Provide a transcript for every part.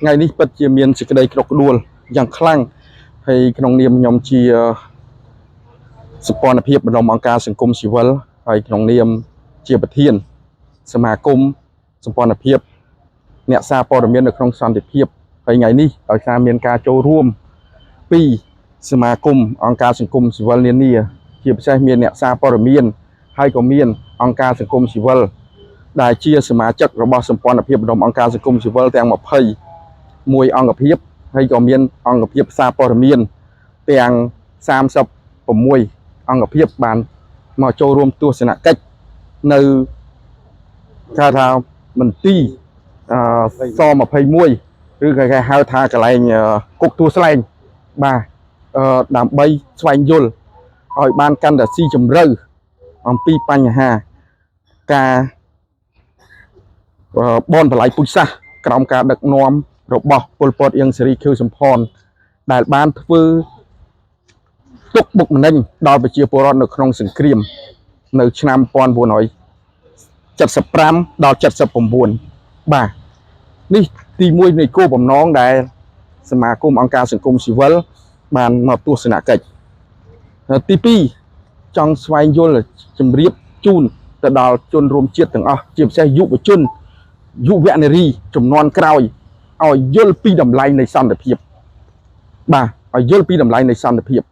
ngày ní bật chia miền chỉ cái đây đọc đuôiอย่างคลั่งhay ក្នុងនាមខ្ញុំជាសម្ព័ន្ធភាពបណ្ដុំអង្គការសង្គមស៊ីវិលហើយក្នុងនាមជាប្រធានសមាគមសម្ព័ន្ធភាពអ្នកសារព័ត៌មាននៅក្នុងសន្តិភាពហើយថ្ងៃនេះដោយសារមានការចូលរួមពីសមាគមអង្គការសង្គមស៊ីវិលនានាជាពិសេសមានអ្នកសារព័ត៌មានហើយក៏មានអង្គការសង្គមស៊ីវិលដែលជាសមាជិករបស់សម្ព័ន្ធភាពបណ្ដុំអង្គការសង្គមស៊ីវិលទាំង21អង្គភាពហើយក៏មានអង្គភាពសារព័ត៌មានទាំង36អង្គភាពបានមកចូលរួមទស្សនកិច្ចនៅគេថាមន្ទីរស21ឬគេហៅថាកន្លែងគុកទួលស្លែងបាទដើម្បីស្វែងយល់ឲ្យបានកាន់តែស៊ីជម្រៅអំពីបញ្ហាការបនបល័យពុជសាសក្រោមការដឹកនាំរបស់ពលពតអៀងសេរីខៀវសំផនដែលបានធ្វើទុកបុកម្នេញដល់ប្រជាពលរដ្ឋនៅក្នុងសង្គ្រាមនៅឆ្នាំ1975ដល់79បាទនេះទី1នៃគោលបំណងដែលសមាគមអង្គការសង្គមស៊ីវិលបានមកទស្សនកិច្ចទី2ចង់ស្វែងយល់ជម្រាបជូនទៅដល់ជនរួមជាតិទាំងអស់ជាពិសេសយុវជនយុវនារីជំនាន់ក្រោយឲ្យយល់ពីតម្លៃនៃសន្តិភាពបាទឲ្យយល់ពីតម្លៃនៃសន្តិភាព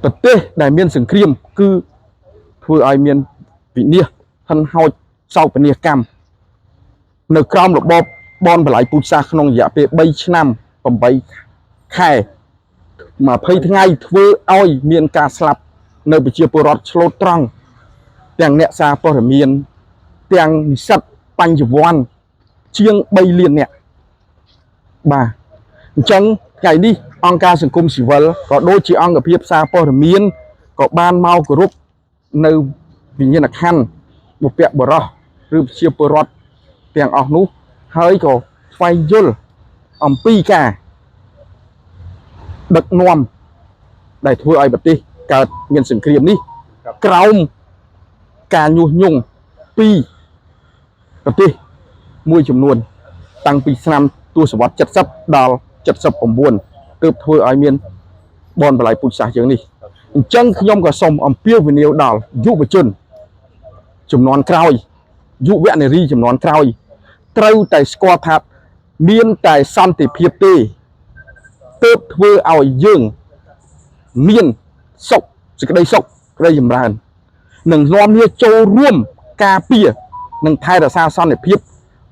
ប្រទេសដែលមានសង្គ្រាមគឺធ្វើឲ្យមានវិនាសហិនហោចសោកនាសកម្មនៅក្រោមរបបបនបល័យពូជសាសន៍ក្នុងរយៈពេល3ឆ្នាំ8ខែ20ថ្ងៃធ្វើឲ្យមានការស្លាប់នៅប្រជាពលរដ្ឋឆ្លូតត្រង់ទាំងអ្នកសារព័ត៌មានទាំងនិស្សិតបញ្ញវន្តជាង3លាននាក់បាទអញ្ចឹងថ្ងៃនេះអង្គការសង្គមស៊ីវិលក៏ដូចជាអង្គភាពសារព័ត៌មានក៏បានមកគោរពនៅវិញ្ញាណក្ខន្ធបុព្វបុរសឬប្រជាពលរដ្ឋទាំងអស់នោះហើយក៏ស្វែងយល់អំពីការដឹកនាំដែលធ្វើឲ្យប្រទេសកើតមានសង្គ្រាមនេះក្រោមការញុះញង់ពីប្រទេសមួយចំនួនតាំងពីឆ្នាំទសវត្សរ៍70ដល់79ទើបធ្វើឲ្យមានបនបល័យពូជសាសន៍យើងនេះអញ្ចឹងខ្ញុំក៏សូមអំពាវនាវដល់យុវជនជំនាន់ក្រោយយុវនារីជំនាន់ក្រោយត្រូវតែស្គាល់ថាមានតែសន្តិភាពទេទើបធ្វើឲ្យយើងមានសុខសេចក្តីសុខក្តីចម្រើននិងនាំគ្នាចូលរួមការពារនិងថែរក្សាសន្តិភាព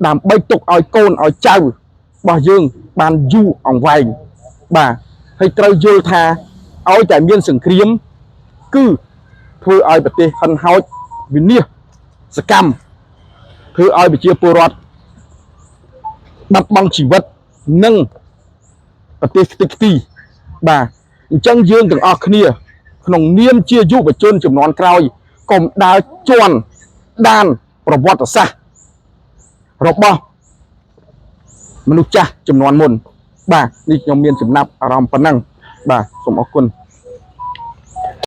ដើម្បីទុកឲ្យកូនឲ្យចៅរបស់យើងបានយូរអង្វែងបាទហើយត្រូវយល់ថាឲ្យតែមានសង្គ្រាមគឺធ្វើឲ្យប្រទេសហិនហោចវិនាសកម្មធ្វើឲ្យប្រជាពលរដ្ឋបាត់បង់ជីវិតនិងប្រទេសខ្ទេចខ្ទីបាទអញ្ចឹងយើងទាំងអស់គ្នាក្នុងនាមជាយុវជនជំនាន់ក្រោយកុំដើរជន់ដានប្រវត្តិសាស្ត្ររបស់មនុស្សចាស់ជំនាន់មុនបាទនេះខ្ញុំមានចំណាប់អារម្មណ៍ប៉ុណ្ណឹងបាទសូមអរគុណ